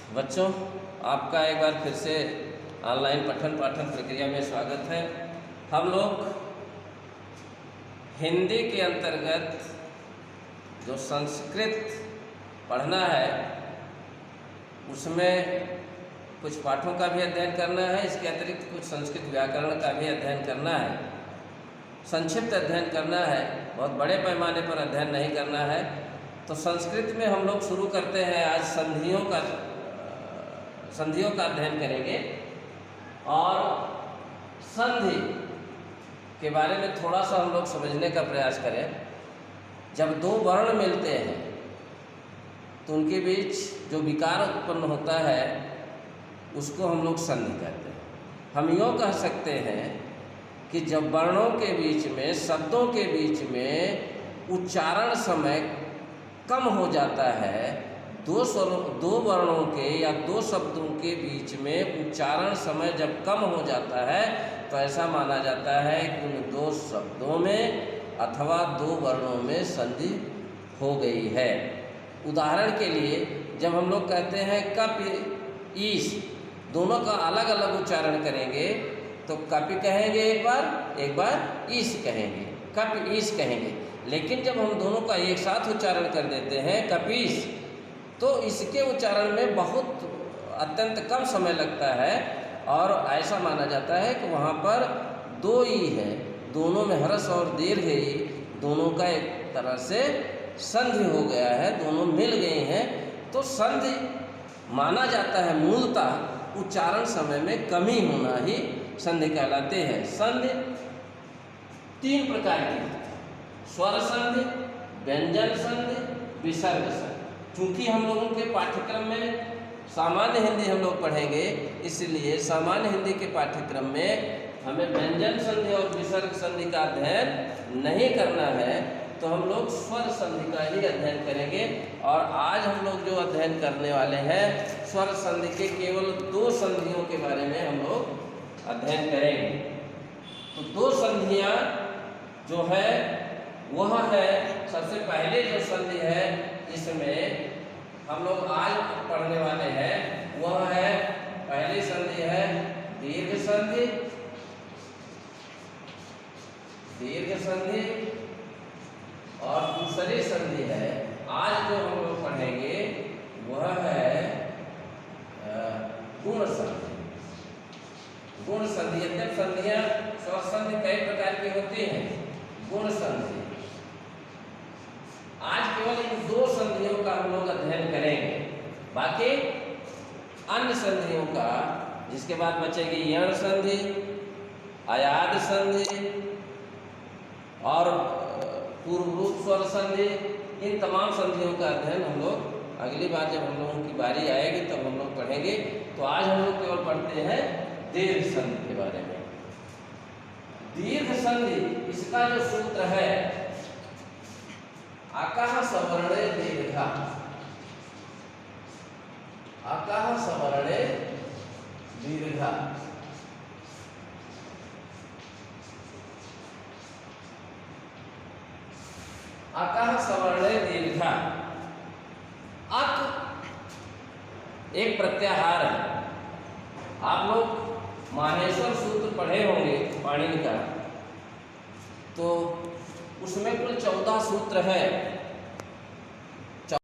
बच्चों, आपका एक बार फिर से ऑनलाइन पठन पाठन प्रक्रिया में स्वागत है। हम लोग हिंदी के अंतर्गत जो संस्कृत पढ़ना है उसमें कुछ पाठों का भी अध्ययन करना है। इसके अतिरिक्त कुछ संस्कृत व्याकरण का भी अध्ययन करना है। संक्षिप्त अध्ययन करना है, बहुत बड़े पैमाने पर अध्ययन नहीं करना है। तो संस्कृत में हम लोग शुरू करते हैं। आज संधियों का अध्ययन करेंगे और संधि के बारे में थोड़ा सा हम लोग समझने का प्रयास करें। जब दो वर्ण मिलते हैं तो उनके बीच जो विकार उत्पन्न होता है उसको हम लोग संधि कहते हैं। हम यूँ कह सकते हैं कि जब वर्णों के बीच में, शब्दों के बीच में उच्चारण समय कम हो जाता है, दो वर्णों के या दो शब्दों के बीच में उच्चारण समय जब कम हो जाता है तो ऐसा माना जाता है कि उन दो शब्दों में अथवा दो वर्णों में संधि हो गई है। उदाहरण के लिए जब हम लोग कहते हैं कप ईश, दोनों का अलग अलग उच्चारण करेंगे तो कपि कहेंगे एक बार ईश कहेंगे, कप ईश कहेंगे। लेकिन जब हम दोनों का एक साथ उच्चारण कर देते हैं कपीश, तो इसके उच्चारण में बहुत अत्यंत कम समय लगता है और ऐसा माना जाता है कि वहाँ पर दो ई है, दोनों में ह्रस्व और दीर्घ ई, दोनों का एक तरह से संधि हो गया है, दोनों मिल गए हैं। तो संधि माना जाता है मूलतः उच्चारण समय में कमी होना ही संधि कहलाते हैं। संधि तीन प्रकार की है: स्वर संधि, व्यंजन संधि, विसर्ग संधि। चूँकि हम लोगों के पाठ्यक्रम में सामान्य हिंदी हम लोग पढ़ेंगे, इसलिए सामान्य हिंदी के पाठ्यक्रम में हमें व्यंजन संधि और विसर्ग संधि का अध्ययन नहीं करना है। तो हम लोग स्वर संधि का ही अध्ययन करेंगे। और आज हम लोग जो अध्ययन करने वाले हैं, स्वर संधि के केवल दो संधियों के बारे में हम लोग अध्ययन करेंगे। तो दो संधियाँ जो है वह है, सबसे पहले जो संधि है इसमें हम लोग आज पढ़ने वाले हैं वह है, पहली संधि है दीर्घ संधि, और दूसरी संधि है आज जो हम लोग पढ़ेंगे वह है गुण संधि। गुण संधि, यद्यप संधियाँ स्वर संधि कई प्रकार की होती हैं, गुण संधि आज केवल इन दो संधियों का हम लोग अध्ययन करेंगे। बाकी अन्य संधियों का, जिसके बाद बचेगी यण संधि, अयाद संधि और पूर्वरूप स्वर संधि, इन तमाम संधियों का अध्ययन हम लोग अगली बार जब हम लोगों की बारी आएगी तब हम लोग पढ़ेंगे। तो आज हम लोग केवल पढ़ते हैं दीर्घ संधि के बारे में। दीर्घ संधि, इसका जो सूत्र है अकः सवर्णे दीर्घा, अकः सवर्णे दीर्घा। अकः सवर्णे दीर्घा। अक एक प्रत्याहार है। आप लोग माहेश्वर सूत्र पढ़े होंगे पाणिनि का, तो उसमें कुल 14 सूत्र है।